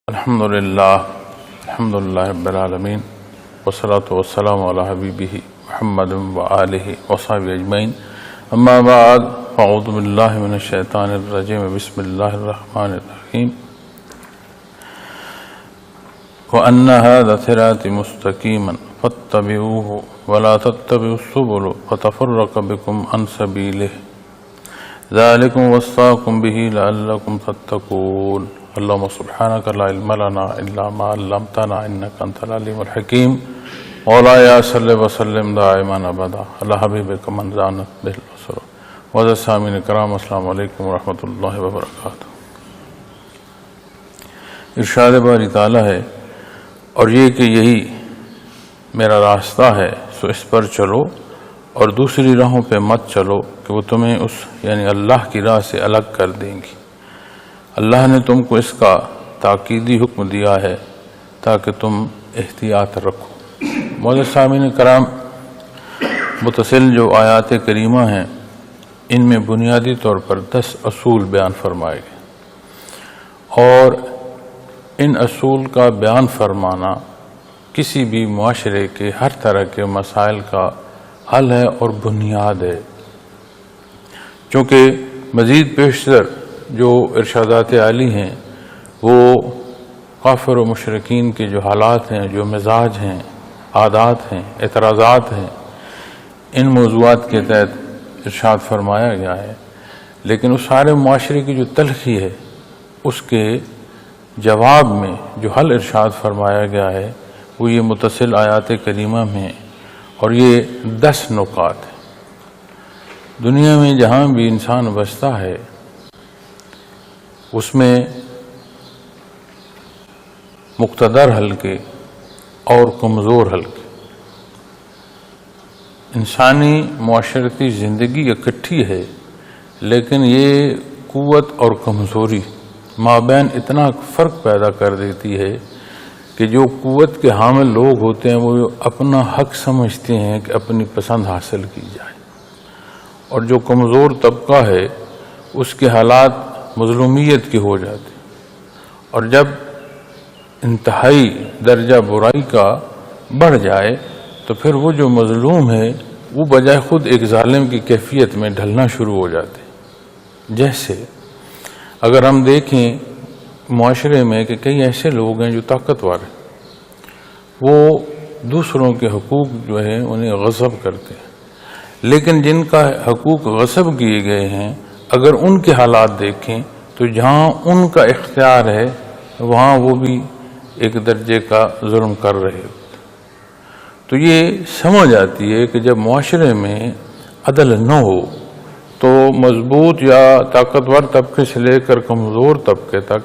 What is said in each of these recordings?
الحمدللہ رب العالمین والصلاة والسلام علی حبیبہ محمد وآلہ وصحبہ اجمعین اما بعد فاعوذ باللہ من الشیطان الرجیم بسم اللہ الرحمن الرحیم وَأَنَّ هَذَا صِرَاطِي مُسْتَقِيمًا فَاتَّبِعُوهُ وَلَا تَتَّبِعُوا السُّبُلَ فَتَفَرَّقَ بِكُمْ عَنْ سَبِيلِهِ ذَلِكُمْ وَصَّاكُمْ بِهِ لَعَلَّكُمْ تَتَّقُونَ اللهم سبحانك لا علم لنا إلا ما علمتنا إنك أنت العليم الحكيم مولاي صل وسلم دائما أبدا على حبيبك من زانت به البصر وعلى السامعين الكرام السلام علیکم ورحمۃ اللہ وبرکاتہ۔ ارشاد باری تعالیٰ ہے اور یہ کہ یہی میرا راستہ ہے سو اس پر چلو اور دوسری راہوں پہ مت چلو کہ وہ تمہیں اس یعنی اللہ کی راہ سے الگ کر دیں گی۔ اللہ نے تم کو اس کا تاکیدی حکم دیا ہے تاکہ تم احتیاط رکھو۔ معزز سامعین کرام، متصل جو آیات کریمہ ہیں ان میں بنیادی طور پر 10 اصول بیان فرمائے گئے اور ان اصول کا بیان فرمانا کسی بھی معاشرے کے ہر طرح کے مسائل کا حل ہے اور بنیاد ہے، چونکہ مزید پیشتر جو ارشادات عالی ہیں وہ کافر و مشرکین کے جو حالات ہیں، جو مزاج ہیں، عادات ہیں، اعتراضات ہیں، ان موضوعات کے تحت ارشاد فرمایا گیا ہے، لیکن اس سارے معاشرے کی جو تلخی ہے اس کے جواب میں جو حل ارشاد فرمایا گیا ہے وہ یہ متصل آیات کریمہ میں، اور یہ 10 نکات ہیں۔ دنیا میں جہاں بھی انسان بستا ہے اس میں مقتدر حلقے اور کمزور حلقے، انسانی معاشرتی زندگی اکٹھی ہے، لیکن یہ قوت اور کمزوری مابین اتنا فرق پیدا کر دیتی ہے کہ جو قوت کے حامل لوگ ہوتے ہیں وہ اپنا حق سمجھتے ہیں کہ اپنی پسند حاصل کی جائے، اور جو کمزور طبقہ ہے اس کے حالات مظلومیت کے ہو جاتے، اور جب انتہائی درجہ برائی کا بڑھ جائے تو پھر وہ جو مظلوم ہے وہ بجائے خود ایک ظالم کی کیفیت میں ڈھلنا شروع ہو جاتے۔ جیسے اگر ہم دیکھیں معاشرے میں کہ کئی ایسے لوگ ہیں جو طاقتور ہیں، وہ دوسروں کے حقوق جو ہیں انہیں غصب کرتے ہیں، لیکن جن کا حقوق غصب کیے گئے ہیں اگر ان کے حالات دیکھیں تو جہاں ان کا اختیار ہے وہاں وہ بھی ایک درجے کا ظلم کر رہے ہوتے۔ تو یہ سمجھ آتی ہے کہ جب معاشرے میں عدل نہ ہو تو مضبوط یا طاقتور طبقے سے لے کر کمزور طبقے تک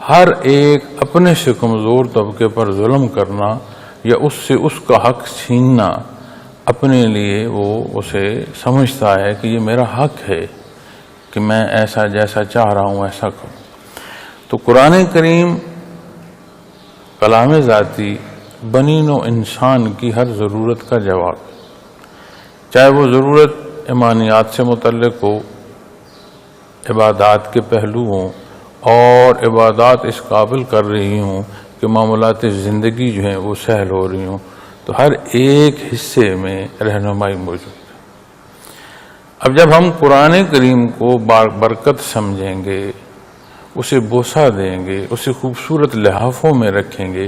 ہر ایک اپنے سے کمزور طبقے پر ظلم کرنا یا اس سے اس کا حق چھیننا اپنے لیے وہ اسے سمجھتا ہے کہ یہ میرا حق ہے کہ میں ایسا جیسا چاہ رہا ہوں ایسا کروں۔ تو قرآن کریم کلام ذاتی بنی نوع انسان کی ہر ضرورت کا جواب، چاہے وہ ضرورت ایمانیات سے متعلق ہو، عبادات کے پہلو ہوں، اور عبادات اس قابل کر رہی ہوں کہ معاملات زندگی جو ہیں وہ سہل ہو رہی ہوں، تو ہر ایک حصے میں رہنمائی موجود ہے۔ اب جب ہم قرآن کریم کو برکت سمجھیں گے، اسے بوسہ دیں گے، اسے خوبصورت لحافوں میں رکھیں گے،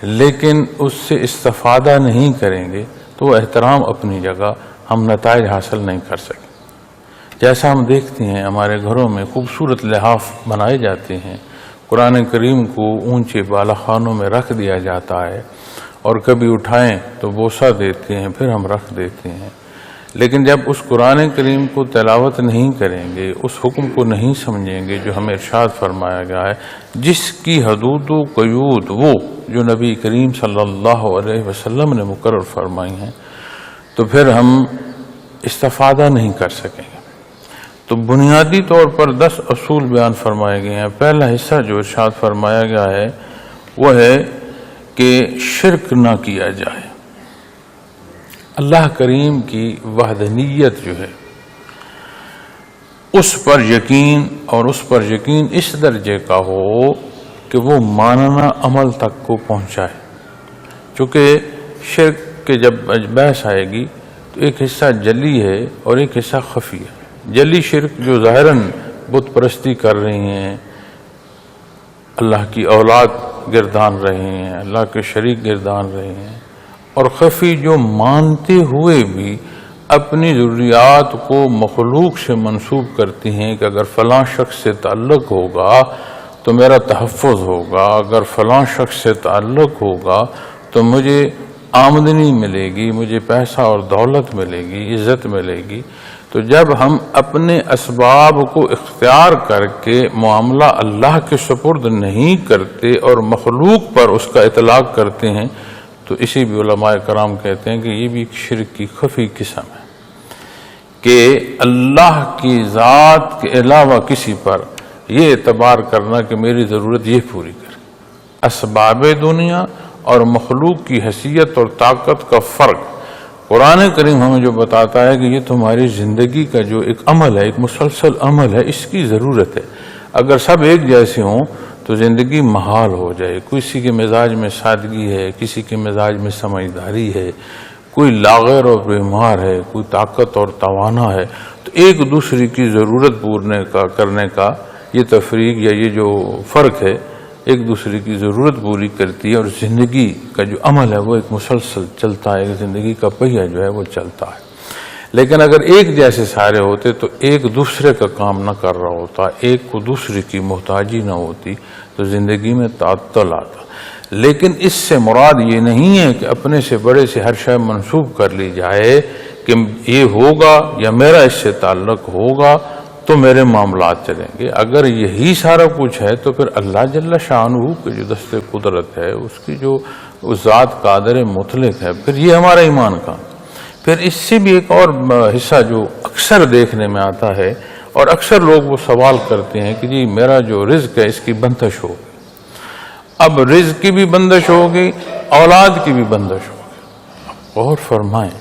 لیکن اس سے استفادہ نہیں کریں گے تو وہ احترام اپنی جگہ ہم نتائج حاصل نہیں کر سکیں۔ جیسا ہم دیکھتے ہیں ہمارے گھروں میں خوبصورت لحاف بنائے جاتے ہیں، قرآن کریم کو اونچے بالا خانوں میں رکھ دیا جاتا ہے، اور کبھی اٹھائیں تو بوسہ دیتے ہیں پھر ہم رکھ دیتے ہیں، لیکن جب اس قرآن کریم کو تلاوت نہیں کریں گے، اس حکم کو نہیں سمجھیں گے جو ہمیں ارشاد فرمایا گیا ہے، جس کی حدود و قیود وہ جو نبی کریم صلی اللہ علیہ وسلم نے مقرر فرمائی ہیں، تو پھر ہم استفادہ نہیں کر سکیں گے۔ تو بنیادی طور پر 10 اصول بیان فرمائے گئے ہیں۔ پہلا حصہ جو ارشاد فرمایا گیا ہے وہ ہے کہ شرک نہ کیا جائے، اللہ کریم کی وحدانیت جو ہے اس پر یقین، اور اس پر یقین اس درجے کا ہو کہ وہ ماننا عمل تک کو پہنچائے. چونکہ شرک کے جب بحث آئے گی تو ایک حصہ جلی ہے اور ایک حصہ خفی ہے. جلی شرک جو ظاہراً بت پرستی کر رہی ہیں، اللہ کی اولاد گردان رہے ہیں، اللہ کے شریک گردان رہے ہیں، اور خفی جو مانتے ہوئے بھی اپنی ضروریات کو مخلوق سے منسوب کرتی ہیں کہ اگر فلاں شخص سے تعلق ہوگا تو میرا تحفظ ہوگا، اگر فلاں شخص سے تعلق ہوگا تو مجھے آمدنی ملے گی، مجھے پیسہ اور دولت ملے گی، عزت ملے گی. تو جب ہم اپنے اسباب کو اختیار کر کے معاملہ اللہ کے سپرد نہیں کرتے اور مخلوق پر اس کا اطلاق کرتے ہیں تو اسی بھی علماء کرام کہتے ہیں کہ یہ بھی ایک شرک کی خفی قسم ہے کہ اللہ کی ذات کے علاوہ کسی پر یہ اعتبار کرنا کہ میری ضرورت یہ پوری کرے. اسباب دنیا اور مخلوق کی حیثیت اور طاقت کا فرق قرآن کریم ہمیں جو بتاتا ہے کہ یہ تمہاری زندگی کا جو ایک عمل ہے، ایک مسلسل عمل ہے، اس کی ضرورت ہے. اگر سب ایک جیسے ہوں تو زندگی محال ہو جائے. کسی کے مزاج میں سادگی ہے، کسی کے مزاج میں سمجھداری ہے، کوئی لاغر اور بیمار ہے، کوئی طاقت اور توانا ہے، تو ایک دوسرے کی ضرورت پورنے کا کرنے کا یہ تفریق یا یہ جو فرق ہے ایک دوسرے کی ضرورت پوری کرتی ہے، اور زندگی کا جو عمل ہے وہ ایک مسلسل چلتا ہے، زندگی کا پہیہ جو ہے وہ چلتا ہے. لیکن اگر ایک جیسے سارے ہوتے تو ایک دوسرے کا کام نہ کر رہا ہوتا، ایک کو دوسرے کی محتاجی نہ ہوتی تو زندگی میں تعطل آتا. لیکن اس سے مراد یہ نہیں ہے کہ اپنے سے بڑے سے ہر شے منسوب کر لی جائے کہ یہ ہوگا یا میرا اس سے تعلق ہوگا تو میرے معاملات چلیں گے. اگر یہی سارا کچھ ہے تو پھر اللہ جل شانہ کے جو دست قدرت ہے، اس کی جو ذات قادر مطلق ہے، پھر یہ ہمارا ایمان کا. پھر اس سے بھی ایک اور حصہ جو اکثر دیکھنے میں آتا ہے اور اکثر لوگ وہ سوال کرتے ہیں کہ جی میرا جو رزق ہے اس کی بندش ہوگی. اب رزق کی بھی بندش ہوگی، اولاد کی بھی بندش ہوگی. غور فرمائیں،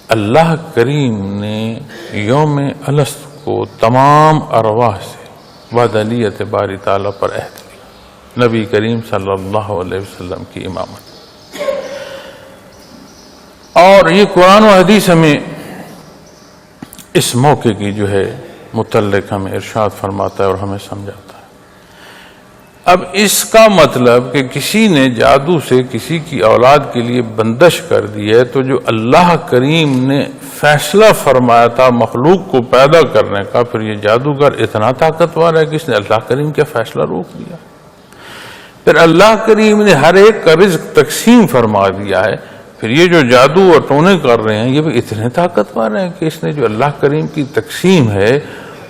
اللہ کریم نے یوم الست کو تمام ارواح سے وحدانیت باری تعالیٰ پر عہد کیا، نبی کریم صلی اللہ علیہ وسلم کی امامت. اور یہ قرآن و حدیث ہمیں اس موقع کی جو ہے متعلق ہمیں ارشاد فرماتا ہے اور ہمیں سمجھاتا ہے. اب اس کا مطلب کہ کسی نے جادو سے کسی کی اولاد کے لیے بندش کر دی ہے تو جو اللہ کریم نے فیصلہ فرمایا تھا مخلوق کو پیدا کرنے کا، پھر یہ جادوگر اتنا طاقتور ہے کہ اس نے اللہ کریم کا فیصلہ روک دیا. پھر اللہ کریم نے ہر ایک کا رزق تقسیم فرما دیا ہے. پھر یہ جو جادو اور ٹونے کر رہے ہیں یہ بھی اتنے طاقتور ہیں کہ اس نے جو اللہ کریم کی تقسیم ہے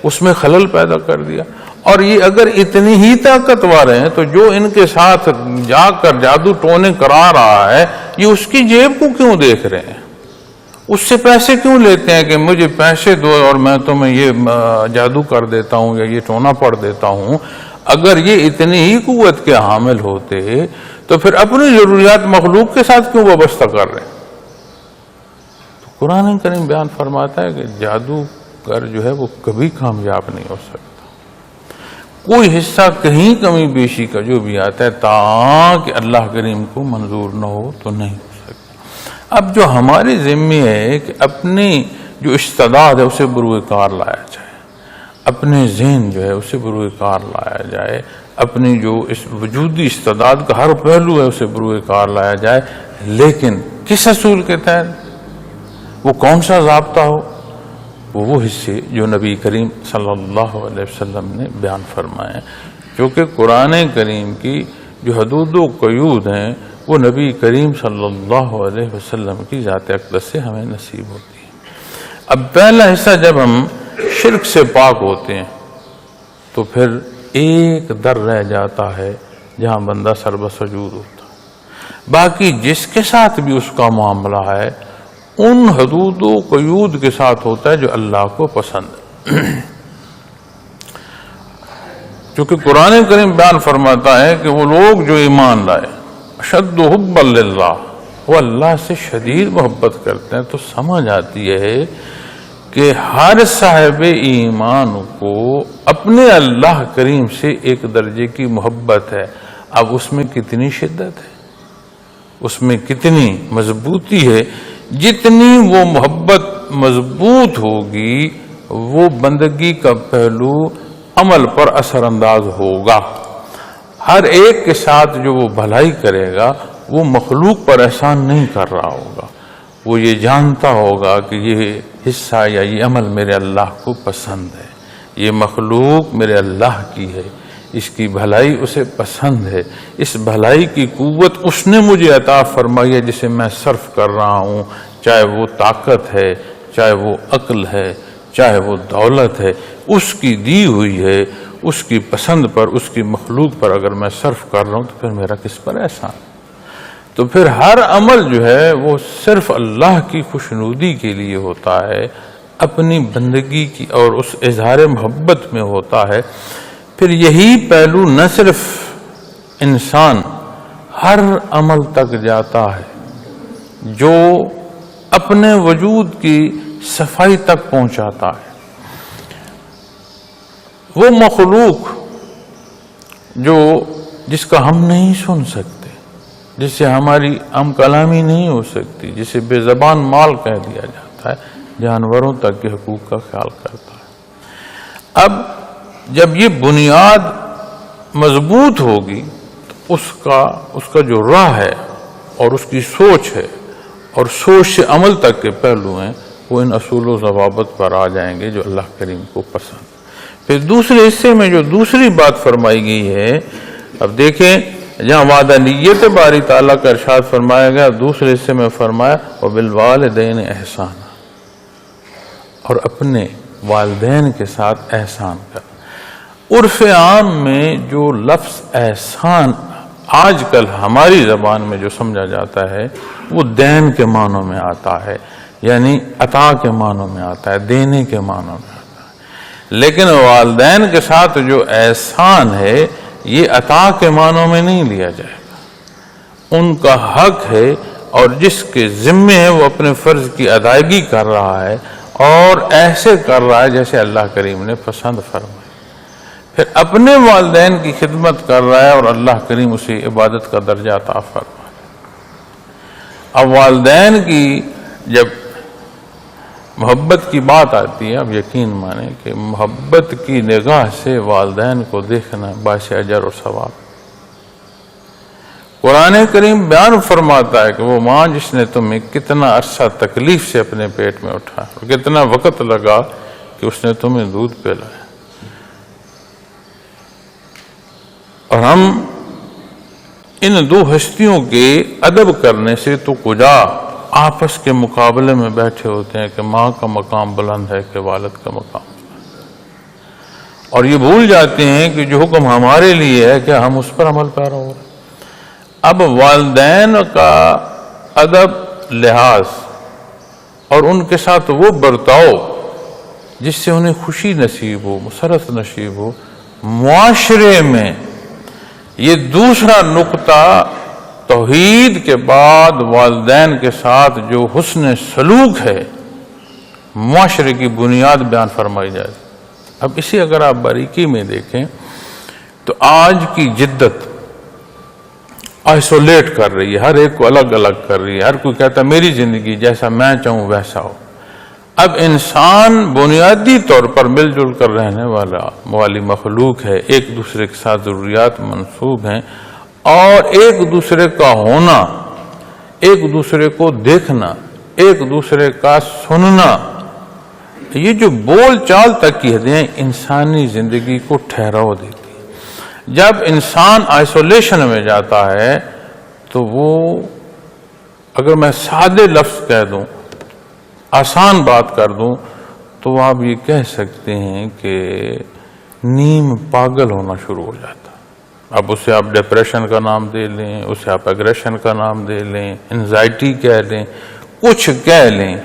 اس میں خلل پیدا کر دیا. اور یہ اگر اتنی ہی طاقتور ہیں تو جو ان کے ساتھ جا کر جادو ٹونے کرا رہا ہے یہ اس کی جیب کو کیوں دیکھ رہے ہیں، اس سے پیسے کیوں لیتے ہیں کہ مجھے پیسے دو اور میں تمہیں یہ جادو کر دیتا ہوں یا یہ ٹونا پڑھ دیتا ہوں. اگر یہ اتنی ہی قوت کے حامل ہوتے تو پھر اپنی ضروریات مخلوق کے ساتھ کیوں وابستہ کر رہے ہیں. تو قرآن کریم بیان فرماتا ہے کہ جادوگر جو ہے وہ کبھی کامیاب نہیں ہو سکتا. کوئی حصہ کہیں کمی بیشی کا جو بھی آتا ہے تاکہ اللہ کریم کو منظور نہ ہو تو نہیں ہو سکتا. اب جو ہمارے ذمہ ہے کہ اپنی جو استعداد ہے اسے بروئے کار لایا جائے، اپنے ذہن جو ہے اسے بروئے کار لایا جائے، اپنی جو اس وجودی استعداد کا ہر پہلو ہے اسے بروئے کار لایا جائے. لیکن کس اصول کے تحت، وہ کون سا ضابطہ ہو؟ وہ حصے جو نبی کریم صلی اللہ علیہ وسلم نے بیان فرمائے، کیونکہ قرآن کریم کی جو حدود و قیود ہیں وہ نبی کریم صلی اللہ علیہ وسلم کی ذات اقدس سے ہمیں نصیب ہوتی ہے. اب پہلا حصہ جب ہم شرک سے پاک ہوتے ہیں تو پھر ایک در رہ جاتا ہے جہاں بندہ سربسجود ہوتا ہے. باقی جس کے ساتھ بھی اس کا معاملہ ہے ان حدود و قیود کے ساتھ ہوتا ہے جو اللہ کو پسند ہے. چونکہ قرآن کریم بیان فرماتا ہے کہ وہ لوگ جو ایمان لائے اشد حبا للہ، وہ اللہ سے شدید محبت کرتے ہیں، تو سمجھ آتی ہے کہ ہر صاحب ایمان کو اپنے اللہ کریم سے ایک درجے کی محبت ہے. اب اس میں کتنی شدت ہے، اس میں کتنی مضبوطی ہے. جتنی وہ محبت مضبوط ہوگی وہ بندگی کا پہلو عمل پر اثر انداز ہوگا. ہر ایک کے ساتھ جو وہ بھلائی کرے گا وہ مخلوق پر احسان نہیں کر رہا ہوگا، وہ یہ جانتا ہوگا کہ یہ حصہ یا یہ عمل میرے اللہ کو پسند ہے، یہ مخلوق میرے اللہ کی ہے، اس کی بھلائی اسے پسند ہے، اس بھلائی کی قوت اس نے مجھے عطا فرمائی ہے جسے میں صرف کر رہا ہوں، چاہے وہ طاقت ہے، چاہے وہ عقل ہے، چاہے وہ دولت ہے، اس کی دی ہوئی ہے، اس کی پسند پر، اس کی مخلوق پر اگر میں صرف کر رہا ہوں تو پھر میرا کس پر احسان؟ تو پھر ہر عمل جو ہے وہ صرف اللہ کی خوشنودی کے لیے ہوتا ہے، اپنی بندگی کی اور اس اظہار محبت میں ہوتا ہے. پھر یہی پہلو نہ صرف انسان ہر عمل تک جاتا ہے جو اپنے وجود کی صفائی تک پہنچاتا ہے. وہ مخلوق جس کا ہم نہیں سن سکتے، جس سے ہماری ہم کلامی نہیں ہو سکتی، جسے بے زبان مال کہہ دیا جاتا ہے، جانوروں تک کے حقوق کا خیال کرتا ہے. اب جب یہ بنیاد مضبوط ہوگی تو اس کا جو راہ ہے اور اس کی سوچ ہے اور سوچ سے عمل تک کے پہلو ہیں وہ ان اصول و ضوابط پر آ جائیں گے جو اللہ کریم کو پسند. پھر دوسرے حصے میں جو دوسری بات فرمائی گئی ہے، اب دیکھیں جہاں وعدانیت باری تعالیٰ کا ارشاد فرمایا گیا، دوسرے حصے میں فرمایا وبالوالدین احسان، اور اپنے والدین کے ساتھ احسان کر. عرف عام میں جو لفظ احسان آج کل ہماری زبان میں جو سمجھا جاتا ہے وہ دین کے معنوں میں آتا ہے، یعنی عطا کے معنوں میں آتا ہے، دینے کے معنوں میں آتا ہے. لیکن والدین کے ساتھ جو احسان ہے یہ عطا کے معنوں میں نہیں لیا جائے گا. ان کا حق ہے اور جس کے ذمے ہے وہ اپنے فرض کی ادائیگی کر رہا ہے اور ایسے کر رہا ہے جیسے اللہ کریم نے پسند فرمایا. پھر اپنے والدین کی خدمت کر رہا ہے اور اللہ کریم اسے عبادت کا درجہ عطا فرمایا. اب والدین کی جب محبت کی بات آتی ہے، اب یقین مانیں کہ محبت کی نگاہ سے والدین کو دیکھنا باعث اجر اور ثواب. قرآن کریم بیان فرماتا ہے کہ وہ ماں جس نے تمہیں کتنا عرصہ تکلیف سے اپنے پیٹ میں اٹھایا اور کتنا وقت لگا کہ اس نے تمہیں دودھ پلایا. اور ہم ان دو ہستیوں کے ادب کرنے سے تو کجا آپس کے مقابلے میں بیٹھے ہوتے ہیں کہ ماں کا مقام بلند ہے کہ والد کا مقام بلند ہے، اور یہ بھول جاتے ہیں کہ جو حکم ہمارے لیے ہے کہ ہم اس پر عمل پیرا ہو رہے ہیں. اب والدین کا ادب، لحاظ اور ان کے ساتھ وہ برتاؤ جس سے انہیں خوشی نصیب ہو، مسرت نصیب ہو، معاشرے میں یہ دوسرا نقطہ توحید کے بعد والدین کے ساتھ جو حسن سلوک ہے معاشرے کی بنیاد بیان فرمائی جائے. اب اسی اگر آپ باریکی میں دیکھیں تو آج کی جدت آئسولیٹ کر رہی ہے، ہر ایک کو الگ الگ کر رہی ہے. ہر کوئی کہتا ہے میری زندگی جیسا میں چاہوں ویسا ہو. اب انسان بنیادی طور پر مل جل کر رہنے والی مخلوق ہے، ایک دوسرے کے ساتھ ضروریات منسوب ہیں، اور ایک دوسرے کا ہونا، ایک دوسرے کو دیکھنا، ایک دوسرے کا سننا، یہ جو بول چال تک کی حدیں انسانی زندگی کو ٹھہراؤ دیتی ہے. جب انسان آئسولیشن میں جاتا ہے تو وہ، اگر میں سادے لفظ کہہ دوں، آسان بات کر دوں، تو آپ یہ کہہ سکتے ہیں کہ نیم پاگل ہونا شروع ہو جاتا. اب اسے آپ ڈپریشن کا نام دے لیں، اسے آپ ایگریشن کا نام دے لیں، انزائٹی کہہ لیں، کچھ کہہ لیں،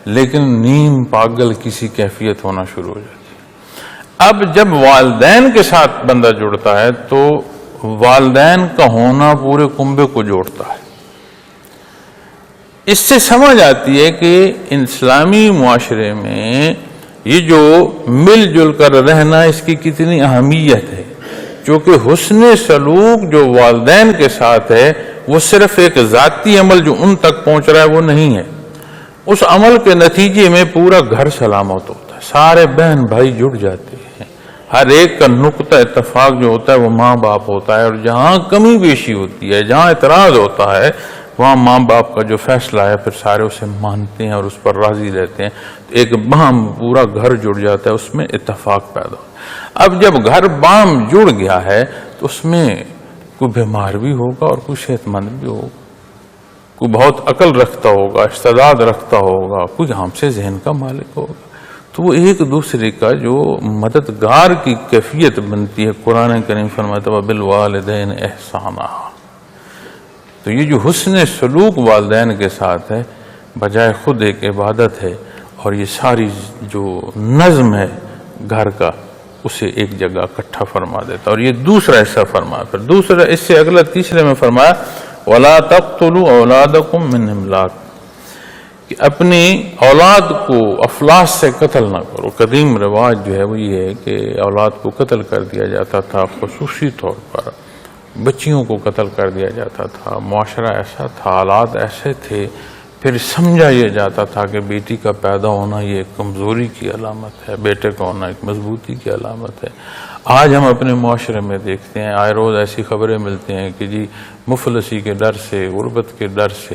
لیکن نیم پاگل کسی کیفیت ہونا شروع ہو جاتی ہے. اب جب والدین کے ساتھ بندہ جڑتا ہے تو والدین کا ہونا پورے کنبے کو جوڑتا ہے. اس سے سمجھ آتی ہے کہ اسلامی معاشرے میں یہ جو مل جل کر رہنا اس کی کتنی اہمیت ہے، کیونکہ حسن سلوک جو والدین کے ساتھ ہے وہ صرف ایک ذاتی عمل جو ان تک پہنچ رہا ہے وہ نہیں ہے، اس عمل کے نتیجے میں پورا گھر سلامت ہوتا ہے، سارے بہن بھائی جڑ جاتے ہیں، ہر ایک کا نقطہ اتفاق جو ہوتا ہے وہ ماں باپ ہوتا ہے، اور جہاں کمی بیشی ہوتی ہے، جہاں اعتراض ہوتا ہے، وہاں ماں باپ کا جو فیصلہ ہے پھر سارے اسے مانتے ہیں اور اس پر راضی رہتے ہیں، ایک باہم پورا گھر جڑ جاتا ہے، اس میں اتفاق پیدا ہوتا ہے۔ اب جب گھر باہم جڑ گیا ہے تو اس میں کوئی بیمار بھی ہوگا اور کوئی صحت مند بھی ہوگا، کوئی بہت عقل رکھتا ہوگا، استعداد رکھتا ہوگا، کوئی ہم سے ذہن کا مالک ہوگا، تو وہ ایک دوسرے کا جو مددگار کی کیفیت بنتی ہے۔ قرآن کریم فرماتا ہے وَبِالْوَالِدَيْنِ إِحْسَانًا، تو یہ جو حسن سلوک والدین کے ساتھ ہے بجائے خود ایک عبادت ہے، اور یہ ساری جو نظم ہے گھر کا اسے ایک جگہ اکٹھا فرما دیتا، اور یہ دوسرا حصہ فرمایا، پھر دوسرا اس سے اگلا تیسرے میں فرمایا وَلَا تَقْتُلُوا أَوْلَادَكُمْ مِنْ إِمْلَاقٍ، کہ اپنی اولاد کو افلاس سے قتل نہ کرو۔ قدیم رواج جو ہے وہ یہ ہے کہ اولاد کو قتل کر دیا جاتا تھا، خصوصی طور پر بچیوں کو قتل کر دیا جاتا تھا، معاشرہ ایسا تھا، حالات ایسے تھے، پھر سمجھا یہ جاتا تھا کہ بیٹی کا پیدا ہونا یہ ایک کمزوری کی علامت ہے، بیٹے کا ہونا ایک مضبوطی کی علامت ہے۔ آج ہم اپنے معاشرے میں دیکھتے ہیں، آئے روز ایسی خبریں ملتی ہیں کہ جی مفلسی کے ڈر سے، غربت کے ڈر سے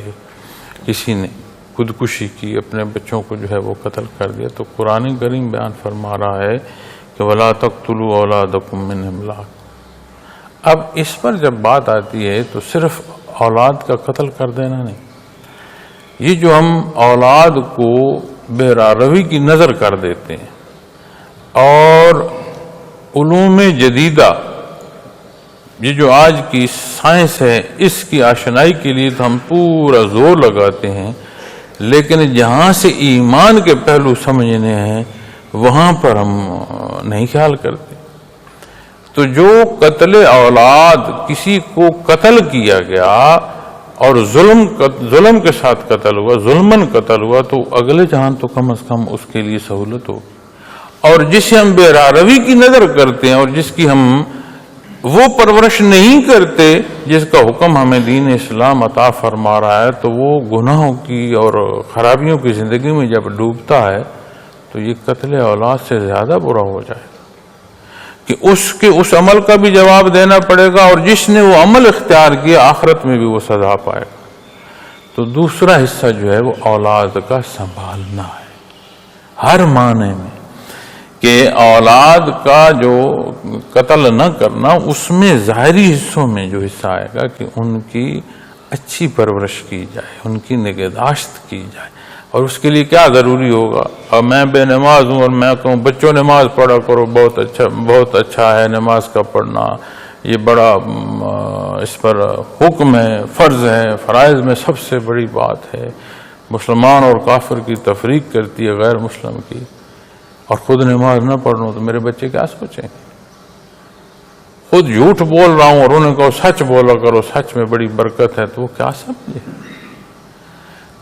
کسی نے خودکشی کی، اپنے بچوں کو جو ہے وہ قتل کر دیا۔ تو قرآن کریم بیان فرما رہا ہے کہ وَلَا تَقْتُلُوا أَوْلَادَكُمْ مِنْ إِمْلَاقٍ۔ اب اس پر جب بات آتی ہے تو صرف اولاد کا قتل کر دینا نہیں، یہ جو ہم اولاد کو بے راروی کی نظر کر دیتے ہیں، اور علوم جدیدہ یہ جو آج کی سائنس ہے اس کی آشنائی کے لیے تو ہم پورا زور لگاتے ہیں، لیکن جہاں سے ایمان کے پہلو سمجھنے ہیں وہاں پر ہم نہیں خیال کرتے۔ تو جو قتل اولاد، کسی کو قتل کیا گیا اور ظلم کے ساتھ قتل ہوا، ظلمن قتل ہوا، تو اگلے جہاں تو کم از کم اس کے لیے سہولت ہوگی، اور جسے ہم بے راروی کی نظر کرتے ہیں اور جس کی ہم وہ پرورش نہیں کرتے جس کا حکم ہمیں دین اسلام عطا فرما رہا ہے، تو وہ گناہوں کی اور خرابیوں کی زندگی میں جب ڈوبتا ہے تو یہ قتل اولاد سے زیادہ برا ہو جائے کہ اس عمل کا بھی جواب دینا پڑے گا، اور جس نے وہ عمل اختیار کیا آخرت میں بھی وہ سزا پائے گا۔ تو دوسرا حصہ جو ہے وہ اولاد کا سنبھالنا ہے، ہر معنی میں، کہ اولاد کا جو قتل نہ کرنا، اس میں ظاہری حصوں میں جو حصہ آئے گا کہ ان کی اچھی پرورش کی جائے، ان کی نگہداشت کی جائے، اور اس کے لیے کیا ضروری ہوگا۔ اب میں بے نماز ہوں اور میں کہوں بچوں نماز پڑھا کرو، بہت اچھا ہے نماز کا پڑھنا، یہ بڑا اس پر حکم ہے، فرض ہے، فرائض میں سب سے بڑی بات ہے، مسلمان اور کافر کی تفریق کرتی ہے غیر مسلم کی، اور خود نماز نہ پڑھوں تو میرے بچے کیا سوچیں؟ خود جھوٹ بول رہا ہوں اور انہیں کہو سچ بولا کرو، سچ میں بڑی برکت ہے، تو وہ کیا سمجھے؟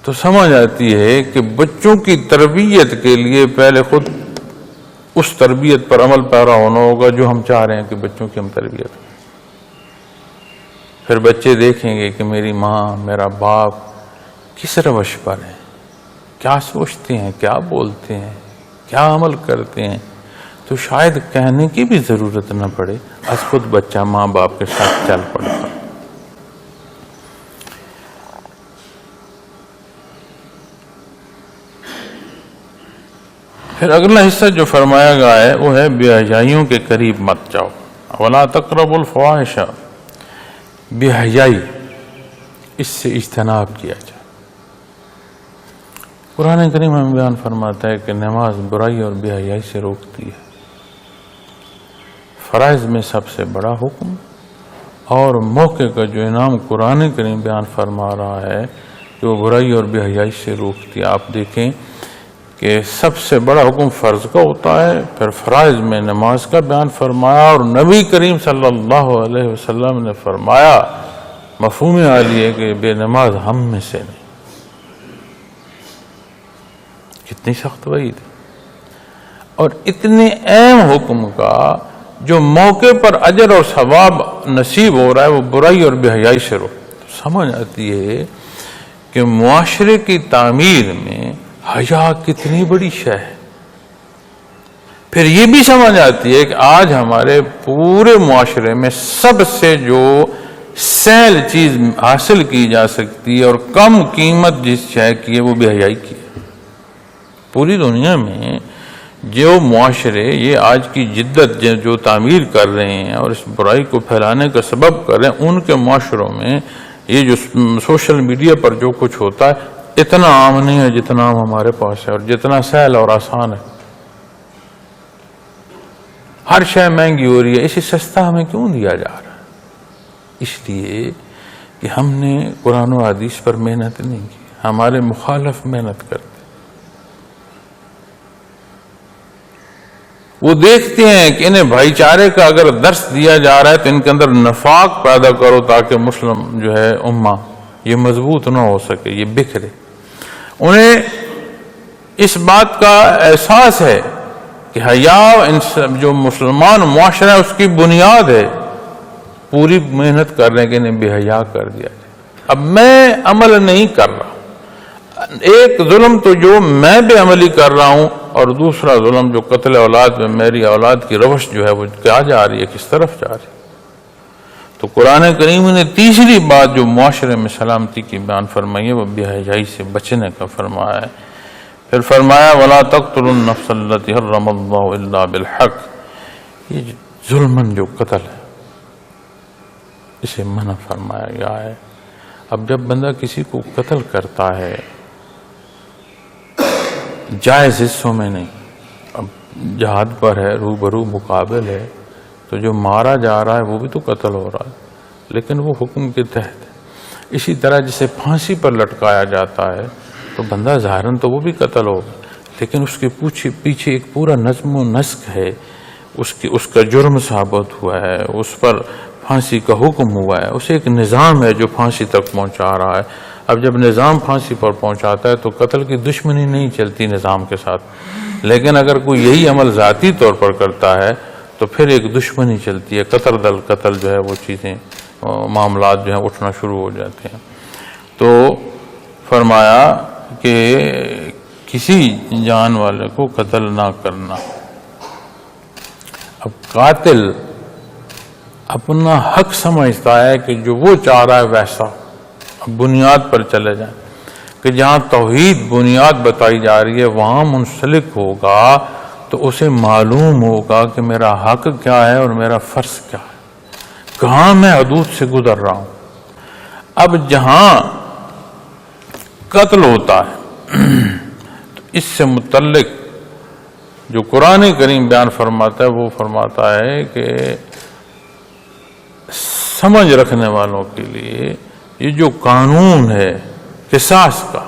تو سمجھ آتی ہے کہ بچوں کی تربیت کے لیے پہلے خود اس تربیت پر عمل پیرا ہونا ہوگا جو ہم چاہ رہے ہیں کہ بچوں کی ہم تربیت کریں۔ پھر بچے دیکھیں گے کہ میری ماں، میرا باپ کس روش پر ہیں، کیا سوچتے ہیں، کیا بولتے ہیں، کیا عمل کرتے ہیں، تو شاید کہنے کی بھی ضرورت نہ پڑے، از خود بچہ ماں باپ کے ساتھ چل پڑتا۔ پھر اگلا حصہ جو فرمایا گیا ہے وہ ہے بے حیائیوں کے قریب مت جاؤ، وَلَا تَقْرَبُوا الْفَوَاحِشَ، بے حیائی اس سے اجتناب کیا جائے۔ قرآن کریم ہمیں بیان فرماتا ہے کہ نماز برائی اور بے حیائی سے روکتی ہے، فرائض میں سب سے بڑا حکم اور موقع کا جو انعام قرآن کریم بیان فرما رہا ہے کہ وہ برائی اور بے حیائی سے روکتی ہے۔ آپ دیکھیں کہ سب سے بڑا حکم فرض کا ہوتا ہے، پھر فرائض میں نماز کا بیان فرمایا، اور نبی کریم صلی اللہ علیہ وسلم نے فرمایا، مفہوم عالی ہے کہ بے نماز ہم میں سے نہیں، کتنی سخت وعید ہے، اور اتنے اہم حکم کا جو موقع پر اجر اور ثواب نصیب ہو رہا ہے وہ برائی اور بے حیائی سے روک. سمجھ آتی ہے کہ معاشرے کی تعمیر میں حیا کتنی بڑی شے ہے. پھر یہ بھی سمجھ آتی ہے کہ آج ہمارے پورے معاشرے میں سب سے جو سہل چیز حاصل کی جا سکتی ہے اور کم قیمت جس شے کی ہے وہ بے حیائی کی ہے. پوری دنیا میں جو معاشرے یہ آج کی جدت جو تعمیر کر رہے ہیں اور اس برائی کو پھیلانے کا سبب کر رہے ہیں، ان کے معاشروں میں یہ جو سوشل میڈیا پر جو کچھ ہوتا ہے اتنا عام نہیں ہے جتنا عام ہمارے پاس ہے اور جتنا سہل اور آسان ہے. ہر شے مہنگی ہو رہی ہے، اسے سستا ہمیں کیوں دیا جا رہا ہے؟ اس لیے کہ ہم نے قرآن و حدیث پر محنت نہیں کی. ہمارے مخالف محنت کرتے، وہ دیکھتے ہیں کہ انہیں بھائی چارے کا اگر درس دیا جا رہا ہے تو ان کے اندر نفاق پیدا کرو تاکہ مسلم جو ہے امہ یہ مضبوط نہ ہو سکے، یہ بکھرے. انہیں اس بات کا احساس ہے کہ حیا جو مسلمان معاشرہ ہے اس کی بنیاد ہے. پوری محنت کر رہے ہیں کہ انہیں بے حیا کر دیا جائے. اب میں عمل نہیں کر رہا، ایک ظلم تو جو میں بے عملی کر رہا ہوں اور دوسرا ظلم جو قتل اولاد میں میری اولاد کی روش جو ہے وہ کیا جا رہی ہے، کس طرف جا رہی ہے. تو قرآن کریم نے تیسری بات جو معاشرے میں سلامتی کی بیان فرمائی ہے وہ بے حیائی سے بچنے کا فرمایا ہے. پھر فرمایا وَلَا تَقْتُلُوا النَّفْسَ الَّتِي حَرَّمَ اللَّهُ إِلَّا بِالْحَقِّ. یہ ظلماً جو قتل ہے اسے منع فرمایا گیا ہے. اب جب بندہ کسی کو قتل کرتا ہے جائز حصوں میں نہیں، اب جہاد پر ہے، روبرو مقابل ہے، تو جو مارا جا رہا ہے وہ بھی تو قتل ہو رہا ہے لیکن وہ حکم کے تحت ہے. اسی طرح جسے پھانسی پر لٹکایا جاتا ہے تو بندہ ظاہراً تو وہ بھی قتل ہوگا لیکن اس کے پیچھے ایک پورا نظم و نسق ہے، اس کا جرم ثابت ہوا ہے، اس پر پھانسی کا حکم ہوا ہے، اسے ایک نظام ہے جو پھانسی تک پہنچا رہا ہے. اب جب نظام پھانسی پر پہنچاتا ہے تو قتل کی دشمنی نہیں چلتی نظام کے ساتھ، لیکن اگر کوئی یہی عمل ذاتی طور پر کرتا ہے تو پھر ایک دشمنی چلتی ہے، قتل جو ہے وہ چیزیں معاملات جو ہیں اٹھنا شروع ہو جاتے ہیں. تو فرمایا کہ کسی جان والے کو قتل نہ کرنا. اب قاتل اپنا حق سمجھتا ہے کہ جو وہ چاہ رہا ہے ویسا. اب بنیاد پر چلے جائیں کہ جہاں توحید بنیاد بتائی جا رہی ہے وہاں منسلک ہوگا تو اسے معلوم ہوگا کہ میرا حق کیا ہے اور میرا فرض کیا ہے، کہاں میں حدود سے گزر رہا ہوں. اب جہاں قتل ہوتا ہے تو اس سے متعلق جو قرآن کریم بیان فرماتا ہے وہ فرماتا ہے کہ سمجھ رکھنے والوں کے لیے یہ جو قانون ہے قصاص کا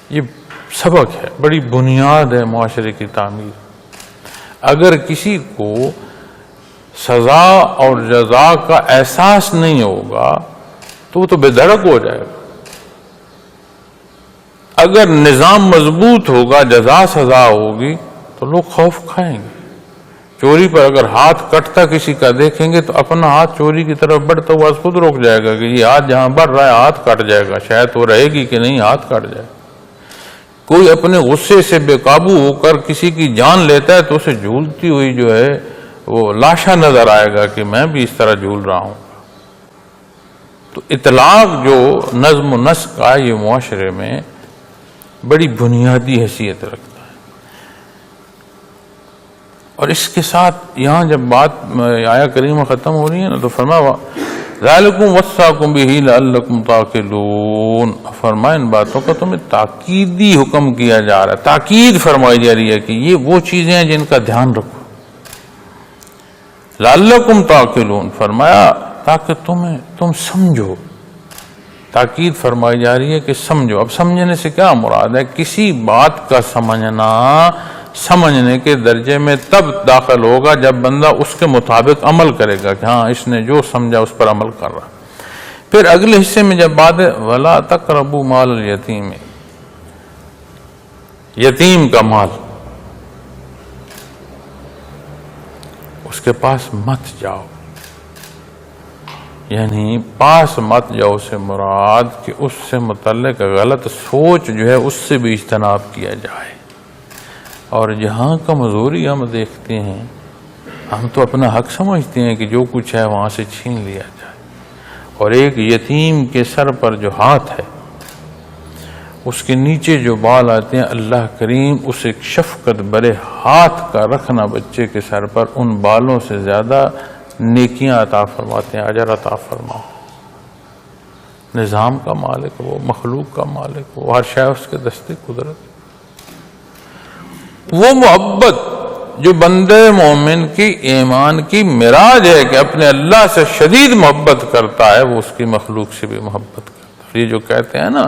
یہ سبق ہے، بڑی بنیاد ہے معاشرے کی تعمیر. اگر کسی کو سزا اور جزا کا احساس نہیں ہوگا تو وہ تو بے دھڑک ہو جائے گا. اگر نظام مضبوط ہوگا، جزا سزا ہوگی تو لوگ خوف کھائیں گے. چوری پر اگر ہاتھ کٹتا کسی کا دیکھیں گے تو اپنا ہاتھ چوری کی طرف بڑھتا ہوا خود روک جائے گا کہ یہ ہاتھ جہاں بڑھ رہا ہے ہاتھ کٹ جائے گا، شاید وہ رہے گی کہ نہیں ہاتھ کٹ جائے. کوئی اپنے غصے سے بے قابو ہو کر کسی کی جان لیتا ہے تو اسے جھولتی ہوئی جو ہے وہ لاشا نظر آئے گا کہ میں بھی اس طرح جھول رہا ہوں. تو اطلاق جو نظم و نسق کا یہ معاشرے میں بڑی بنیادی حیثیت رکھتا ہے. اور اس کے ساتھ یہاں جب بات آیا کریمہ ختم ہو رہی ہے نا تو فرمایا ذالکم وصاکم بہ لعلکم تعقلون. فرمایا ان باتوں کا تمہیں تاکیدی حکم کیا جا رہا ہے، تاکید فرمائی جا رہی ہے کہ یہ وہ چیزیں ہیں جن کا دھیان رکھو. لعلکم تعقلون فرمایا تاکہ تم سمجھو. تاکید فرمائی جا رہی ہے کہ سمجھو. اب سمجھنے سے کیا مراد ہے؟ کسی بات کا سمجھنے کے درجے میں تب داخل ہوگا جب بندہ اس کے مطابق عمل کرے گا کہ ہاں اس نے جو سمجھا اس پر عمل کر رہا. پھر اگلے حصے میں جب بات ہے وَلَا تَقْرَبُوا مَالَ الْيَتِيمِ، یتیم کا مال اس کے پاس مت جاؤ، یعنی پاس مت جاؤ سے مراد کہ اس سے متعلق غلط سوچ جو ہے اس سے بھی اجتناب کیا جائے۔ اور جہاں کمزوری ہم دیکھتے ہیں، ہم تو اپنا حق سمجھتے ہیں کہ جو کچھ ہے وہاں سے چھین لیا جائے، اور ایک یتیم کے سر پر جو ہاتھ ہے اس کے نیچے جو بال آتے ہیں، اللہ کریم اس ایک شفقت برے ہاتھ کا رکھنا بچے کے سر پر، ان بالوں سے زیادہ نیکیاں عطا فرماتے ہیں، اجر عطا فرماؤ۔ نظام کا مالک وہ، مخلوق کا مالک وہ، ہر شے اس کے دستے قدرت۔ وہ محبت جو بندے مومن کی ایمان کی معراج ہے کہ اپنے اللہ سے شدید محبت کرتا ہے، وہ اس کی مخلوق سے بھی محبت کرتا ہے۔ یہ جو کہتے ہیں نا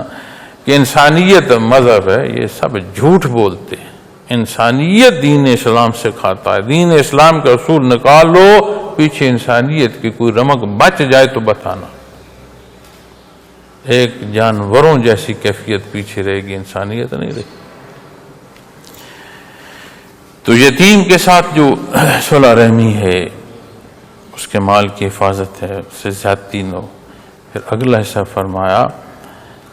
کہ انسانیت مذہب ہے، یہ سب جھوٹ بولتے ہیں۔ انسانیت دین اسلام سکھاتا ہے، دین اسلام کے اصول نکالو، پیچھے انسانیت کی کوئی رمق بچ جائے تو بتانا۔ ایک جانوروں جیسی کیفیت پیچھے رہے گی، انسانیت نہیں رہے۔ تو یتیم کے ساتھ جو صلح رحمی ہے، اس کے مال کی حفاظت ہے، اس سے زیادتی نہ ہو۔ پھر اگلا حصہ فرمایا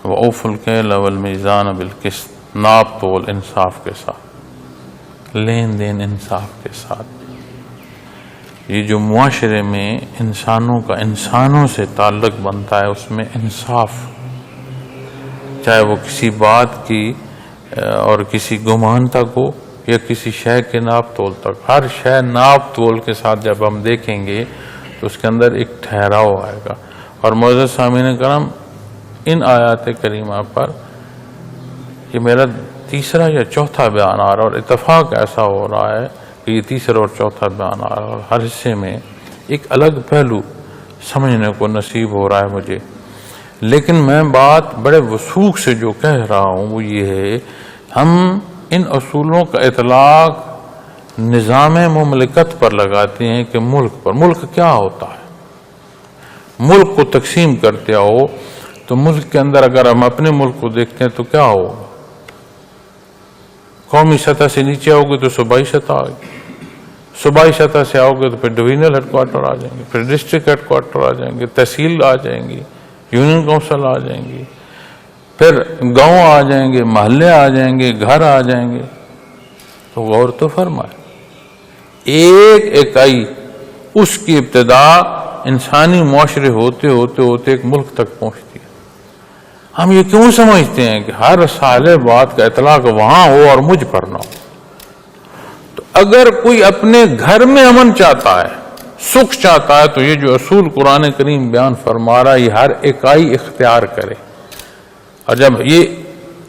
وَأَوْفُوا الْكَيْلَ وَالْمِيزَانَ بِالْقِسْطِ، ناپ تول انصاف کے ساتھ، لین دین انصاف کے ساتھ۔ یہ جو معاشرے میں انسانوں کا انسانوں سے تعلق بنتا ہے، اس میں انصاف، چاہے وہ کسی بات کی اور کسی گمان تک ہو یا کسی شے کے ناپ تول تک، ہر شے ناپ تول کے ساتھ جب ہم دیکھیں گے تو اس کے اندر ایک ٹھہراؤ آئے گا۔ اور معزز سامعین کرام، ان آیات کریمہ پر یہ میرا تیسرا یا چوتھا بیان آ رہا ہے، اور اتفاق ایسا ہو رہا ہے کہ یہ تیسرا اور چوتھا بیان آ رہا ہے، اور ہر حصے میں ایک الگ پہلو سمجھنے کو نصیب ہو رہا ہے مجھے۔ لیکن میں بات بڑے وثوق سے جو کہہ رہا ہوں وہ یہ ہے، ہم ان اصولوں کا اطلاق نظام مملکت پر لگاتے ہیں کہ ملک پر۔ ملک کیا ہوتا ہے؟ ملک کو تقسیم کرتے ہو تو ملک کے اندر اگر ہم اپنے ملک کو دیکھتے ہیں تو کیا ہوگا؟ قومی سطح سے نیچے آؤ گے تو صوبائی سطح آئے گی، صوبائی سطح سے آؤ گے تو پھر ڈویژنل ہیڈ کوارٹر آ جائیں گے، پھر ڈسٹرکٹ ہیڈ کوارٹر آ جائیں گے، تحصیل آ جائیں گی، یونین کونسل آ جائیں گی، پھر گاؤں آ جائیں گے، محلے آ جائیں گے، گھر آ جائیں گے۔ تو غور تو فرمائے، ایک اکائی اس کی ابتدا انسانی معاشرے ہوتے ہوتے ہوتے ایک ملک تک پہنچتی ہے۔ ہم یہ کیوں سمجھتے ہیں کہ ہر سال بات کا اطلاق وہاں ہو اور مجھ پر نہ ہو؟ تو اگر کوئی اپنے گھر میں امن چاہتا ہے، سکھ چاہتا ہے، تو یہ جو اصول قرآن کریم بیان فرما رہا ہے یہ ہر اکائی اختیار کرے۔ اور جب یہ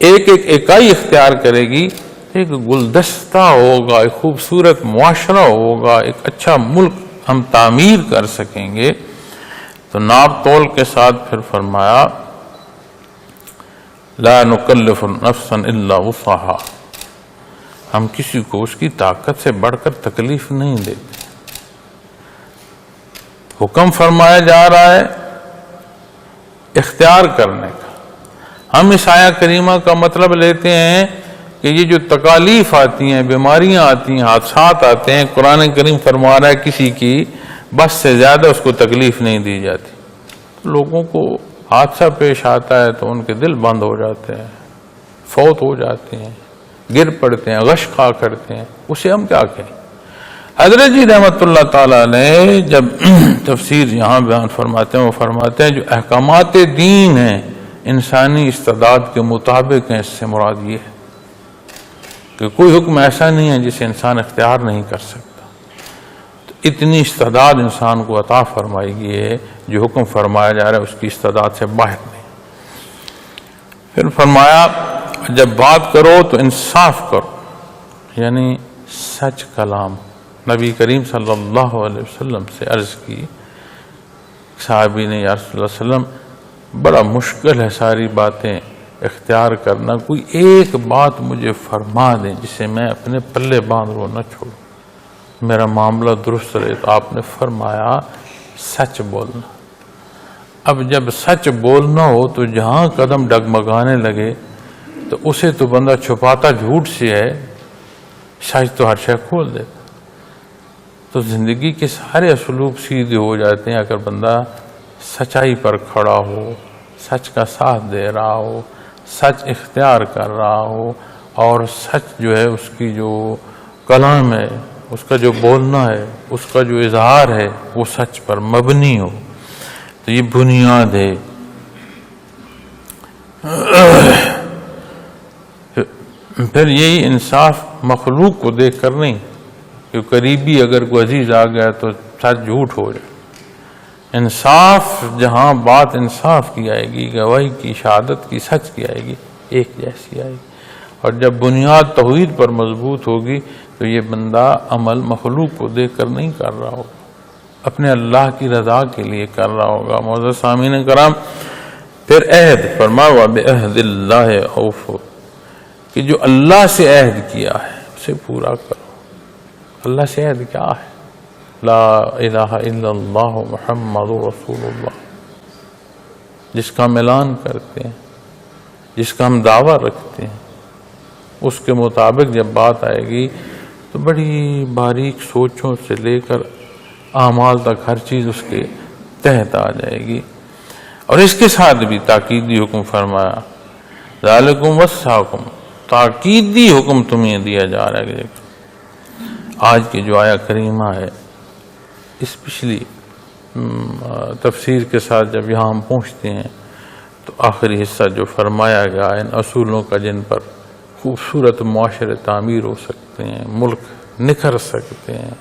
ایک ایک اکائی اختیار کرے گی، ایک گلدستہ ہوگا، ایک خوبصورت معاشرہ ہوگا، ایک اچھا ملک ہم تعمیر کر سکیں گے۔ تو ناپ تول کے ساتھ پھر فرمایا لا نکلف نفسا الا وسعها، ہم کسی کو اس کی طاقت سے بڑھ کر تکلیف نہیں دیتے۔ حکم فرمایا جا رہا ہے اختیار کرنے کا۔ ہم اس آیہ کریمہ کا مطلب لیتے ہیں کہ یہ جو تکالیف آتی ہیں، بیماریاں آتی ہیں، حادثات آتے ہیں، قرآن کریم فرما رہا ہے کسی کی بس سے زیادہ اس کو تکلیف نہیں دی جاتی۔ لوگوں کو حادثہ پیش آتا ہے تو ان کے دل بند ہو جاتے ہیں، فوت ہو جاتے ہیں، گر پڑتے ہیں، غش خا کرتے ہیں، اسے ہم کیا کہیں؟ حضرت جی رحمت اللہ تعالیٰ نے جب تفسیر یہاں بیان فرماتے ہیں، وہ فرماتے ہیں جو احکامات دین ہیں انسانی استعداد کے مطابق ہیں۔ اس سے مراد یہ ہے کہ کوئی حکم ایسا نہیں ہے جسے انسان اختیار نہیں کر سکتا۔ تو اتنی استعداد انسان کو عطا فرمائی گئی ہے، جو حکم فرمایا جا رہا ہے اس کی استعداد سے باہر نہیں۔ پھر فرمایا جب بات کرو تو انصاف کرو، یعنی سچ کلام۔ نبی کریم صلی اللہ علیہ وسلم سے عرض کی، صحابی نے یا رسول اللہ علیہ وسلم بڑا مشکل ہے ساری باتیں اختیار کرنا، کوئی ایک بات مجھے فرما دیں جسے میں اپنے پلے باندھ لوں، نہ چھوڑوں، میرا معاملہ درست رہے۔ تو آپ نے فرمایا سچ بولنا۔ اب جب سچ بولنا ہو تو جہاں قدم ڈگمگانے لگے تو اسے تو بندہ چھپاتا جھوٹ سے ہے، سچ تو ہر شے کھول دیتا. تو زندگی کے سارے اسلوب سیدھے ہو جاتے ہیں اگر بندہ سچائی پر کھڑا ہو، سچ کا ساتھ دے رہا ہو، سچ اختیار کر رہا ہو، اور سچ جو ہے اس کی جو کلام ہے، اس کا جو بولنا ہے، اس کا جو اظہار ہے وہ سچ پر مبنی ہو. تو یہ بنیاد ہے. پھر یہی انصاف مخلوق کو دیکھ کر نہیں کہ قریبی اگر کوئی عزیز آ گیا تو سچ جھوٹ ہو جائے. انصاف جہاں بات انصاف کی آئے گی، گواہی کی، شہادت کی، سچ کی آئے گی، ایک جیسی آئے گی. اور جب بنیاد توحید پر مضبوط ہوگی تو یہ بندہ عمل مخلوق کو دیکھ کر نہیں کر رہا ہوگا، اپنے اللہ کی رضا کے لیے کر رہا ہوگا. معزز سامعین کرام، پھر عہد فرمایا بِعَہْدِ اللَّهِ أَوْفُوا، کہ جو اللہ سے عہد کیا ہے اسے پورا کرو. اللہ سے عہد کیا ہے؟ لا الہ الا اللہ محمد رسول اللہ، جس کا ہم اعلان کرتے ہیں، جس کا ہم دعویٰ رکھتے ہیں، اس کے مطابق جب بات آئے گی تو بڑی باریک سوچوں سے لے کر اعمال تک ہر چیز اس کے تحت آ جائے گی. اور اس کے ساتھ بھی تاکیدی حکم فرمایا ذالکم وصاکم، تاکیدی حکم تمہیں دیا جا رہا ہے. آج کی جو آیہ کریمہ ہے اس پچھلی تفسیر کے ساتھ جب یہاں ہم پہنچتے ہیں تو آخری حصہ جو فرمایا گیا ان اصولوں کا جن پر خوبصورت معاشرے تعمیر ہو سکتے ہیں، ملک نکھر سکتے ہیں،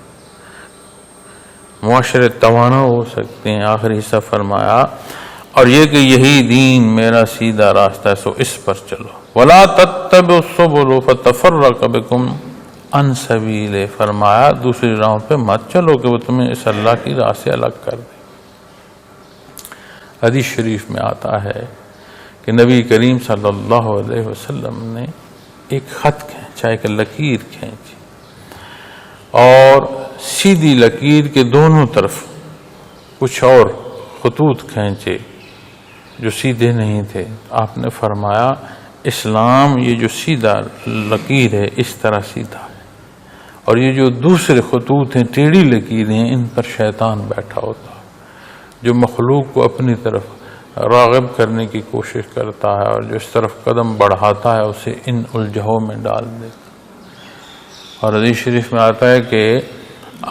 معاشرے توانا ہو سکتے ہیں، آخری حصہ فرمایا اور یہ کہ یہی دین میرا سیدھا راستہ ہے، سو اس پر چلو. وَلَا تَتَّبِعُوا السُّبُلَ فَتَفَرَّقَ بِكُمْ عَنْ سَبِيلِهِ، فرمایا دوسری راہوں پہ مت چلو کہ وہ تمہیں اس اللہ کی راہ سے الگ کر دے. حدیث شریف میں آتا ہے کہ نبی کریم صلی اللہ علیہ وسلم نے ایک خط کھینچا، ایک لکیر کھینچی، اور سیدھی لکیر کے دونوں طرف کچھ اور خطوط کھینچے جو سیدھے نہیں تھے. آپ نے فرمایا اسلام یہ جو سیدھا لکیر ہے اس طرح سیدھا ہے، اور یہ جو دوسرے خطوط ہیں، ٹیڑھی لکیریں ہیں، ان پر شیطان بیٹھا ہوتا ہے جو مخلوق کو اپنی طرف راغب کرنے کی کوشش کرتا ہے اور جو اس طرف قدم بڑھاتا ہے اسے ان الجھوں میں ڈال دیتا. اور حدیث شریف میں آتا ہے کہ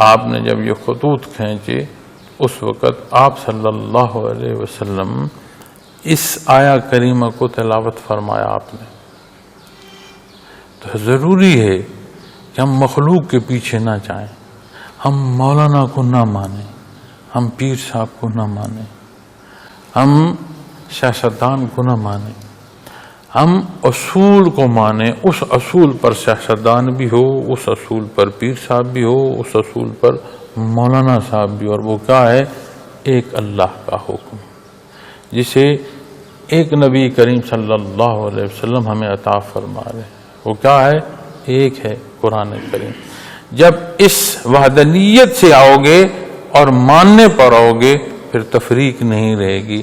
آپ نے جب یہ خطوط کھینچے اس وقت آپ صلی اللہ علیہ وسلم اس آیہ کریمہ کو تلاوت فرمایا آپ نے. تو ضروری ہے کہ ہم مخلوق کے پیچھے نہ جائیں، ہم مولانا کو نہ مانیں، ہم پیر صاحب کو نہ مانیں، ہم سیاستدان کو نہ مانیں، ہم اصول کو مانیں. اس اصول پر سیاستدان بھی ہو، اس اصول پر پیر صاحب بھی ہو، اس اصول پر مولانا صاحب بھی. اور وہ کیا ہے؟ ایک اللہ کا حکم جسے ایک نبی کریم صلی اللہ علیہ وسلم ہمیں عطا فرما رہے ہیں. وہ کیا ہے؟ ایک ہے قرآن کریم. جب اس وحدانیت سے آؤ گے اور ماننے پر آؤ گے پھر تفریق نہیں رہے گی،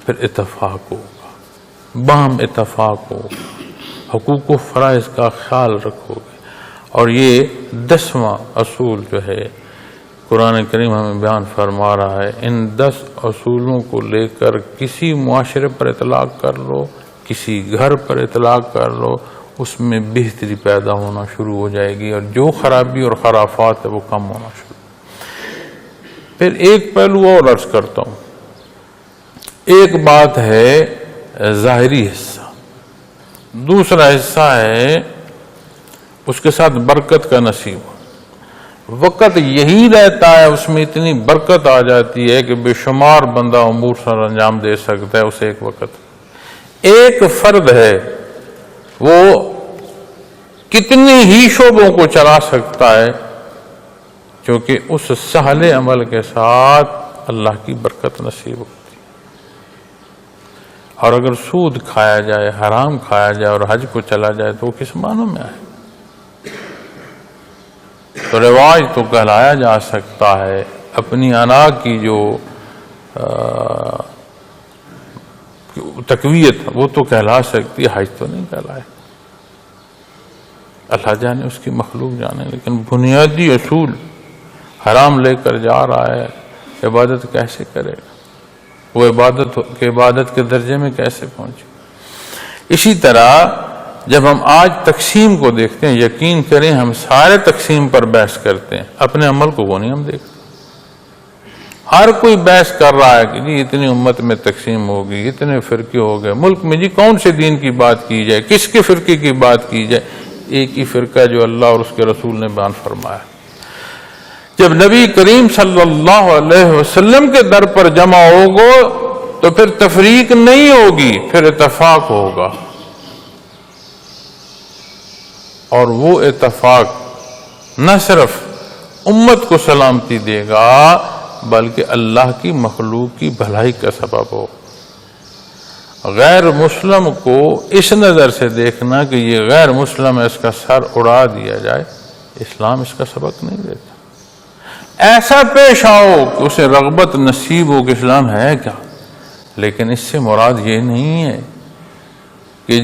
پھر اتفاق ہوگا، باہم اتفاق ہوگا، حقوق و فرائض کا خیال رکھو گے. اور یہ 10واں اصول جو ہے قرآن کریم ہمیں بیان فرما رہا ہے. ان 10 اصولوں کو لے کر کسی معاشرے پر اطلاق کر لو، کسی گھر پر اطلاق کر لو، اس میں بہتری پیدا ہونا شروع ہو جائے گی اور جو خرابی اور خرافات ہے وہ کم ہونا شروع. پھر ایک پہلو اور عرض کرتا ہوں. ایک بات ہے ظاہری حصہ، دوسرا حصہ ہے اس کے ساتھ برکت کا نصیب. وقت یہی رہتا ہے، اس میں اتنی برکت آ جاتی ہے کہ بے شمار بندہ امور سر انجام دے سکتا ہے اسے ایک وقت. ایک فرد ہے وہ کتنے ہی شعبوں کو چلا سکتا ہے کیونکہ اس سہل عمل کے ساتھ اللہ کی برکت نصیب ہوتی ہے. اور اگر سود کھایا جائے، حرام کھایا جائے اور حج کو چلا جائے تو وہ کس معنوں میں آئے؟ تو رواج تو کہلایا جا سکتا ہے، اپنی انا کی جو تقویت وہ تو کہلا سکتی ہے، حج تو نہیں کہلائے. اللہ جانے، اس کی مخلوق جانے، لیکن بنیادی اصول حرام لے کر جا رہا ہے، عبادت کیسے کرے گا؟ وہ عبادت کے درجے میں کیسے پہنچے؟ اسی طرح جب ہم آج تقسیم کو دیکھتے ہیں، یقین کریں ہم سارے تقسیم پر بحث کرتے ہیں، اپنے عمل کو وہ نہیں ہم دیکھتے۔ ہر کوئی بحث کر رہا ہے کہ جی اتنی امت میں تقسیم ہوگی، اتنے فرقے ہو گئے ملک میں، جی کون سے دین کی بات کی جائے، کس کے فرقے کی بات کی جائے؟ ایک ہی فرقہ جو اللہ اور اس کے رسول نے بیان فرمایا۔ جب نبی کریم صلی اللہ علیہ وسلم کے در پر جمع ہوگو تو پھر تفریق نہیں ہوگی، پھر اتفاق ہوگا، اور وہ اتفاق نہ صرف امت کو سلامتی دے گا بلکہ اللہ کی مخلوق کی بھلائی کا سبب ہو۔ غیر مسلم کو اس نظر سے دیکھنا کہ یہ غیر مسلم ہے، اس کا سر اڑا دیا جائے، اسلام اس کا سبق نہیں دیتا۔ ایسا پیش آؤ کہ اسے رغبت نصیب ہو کہ اسلام ہے کیا، لیکن اس سے مراد یہ نہیں ہے کہ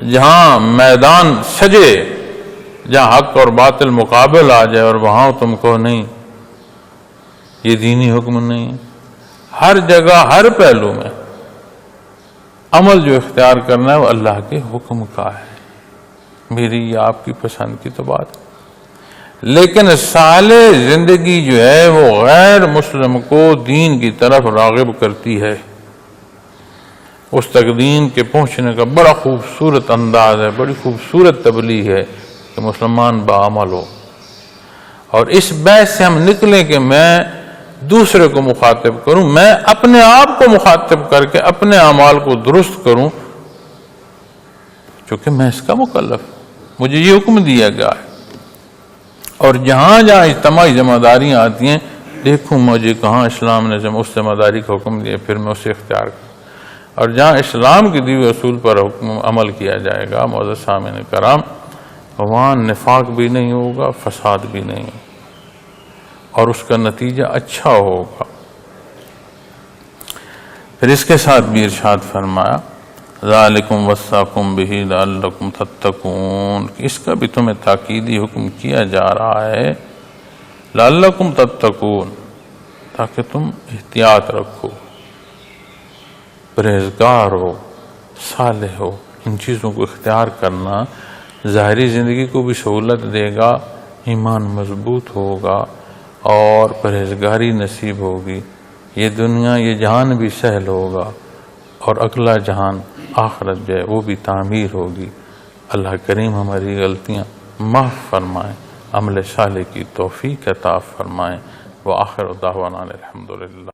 جہاں میدان سجے، جہاں حق اور باطل مقابل آ جائے اور وہاں تم کو نہیں، یہ دینی حکم نہیں ہے۔ ہر جگہ ہر پہلو میں عمل جو اختیار کرنا ہے وہ اللہ کے حکم کا ہے، میری یا آپ کی پسند کی تو بات ہے، لیکن صالح زندگی جو ہے وہ غیر مسلم کو دین کی طرف راغب کرتی ہے۔ اس تک دین کے پہنچنے کا بڑا خوبصورت انداز ہے، بڑی خوبصورت تبلیغ ہے کہ مسلمان باعمل ہو، اور اس بحث سے ہم نکلیں کہ میں دوسرے کو مخاطب کروں، میں اپنے آپ کو مخاطب کر کے اپنے اعمال کو درست کروں، چونکہ میں اس کا مکلف ہوں، مجھے یہ حکم دیا گیا ہے۔ اور جہاں جہاں اجتماعی ذمہ داریاں آتی ہیں، دیکھوں مجھے کہاں اسلام نے اس ذمہ داری کا حکم دیا، پھر میں اسے اختیار کروں، اور جہاں اسلام کے دیے اصول پر عمل کیا جائے گا معزز سامعین کرام، وہاں نفاق بھی نہیں ہوگا، فساد بھی نہیں ہوگا، اور اس کا نتیجہ اچھا ہوگا۔ پھر اس کے ساتھ بھی ارشاد فرمایا ذالکم وصاکم بہ لعلکم تتقون، اس کا بھی تمہیں تاکیدی حکم کیا جا رہا ہے، لعلکم تتقون، تاکہ تم احتیاط رکھو، پرہیزگار ہو، صالح ہو۔ ان چیزوں کو اختیار کرنا ظاہری زندگی کو بھی سہولت دے گا، ایمان مضبوط ہوگا اور پرہیزگاری نصیب ہوگی، یہ دنیا یہ جہان بھی سہل ہوگا، اور اگلا جہان آخرت جو ہے وہ بھی تعمیر ہوگی۔ اللہ کریم ہماری غلطیاں معاف فرمائیں، عمل صالح کی توفیق عطا فرمائیں۔ وآخر دعوانا الحمدللہ۔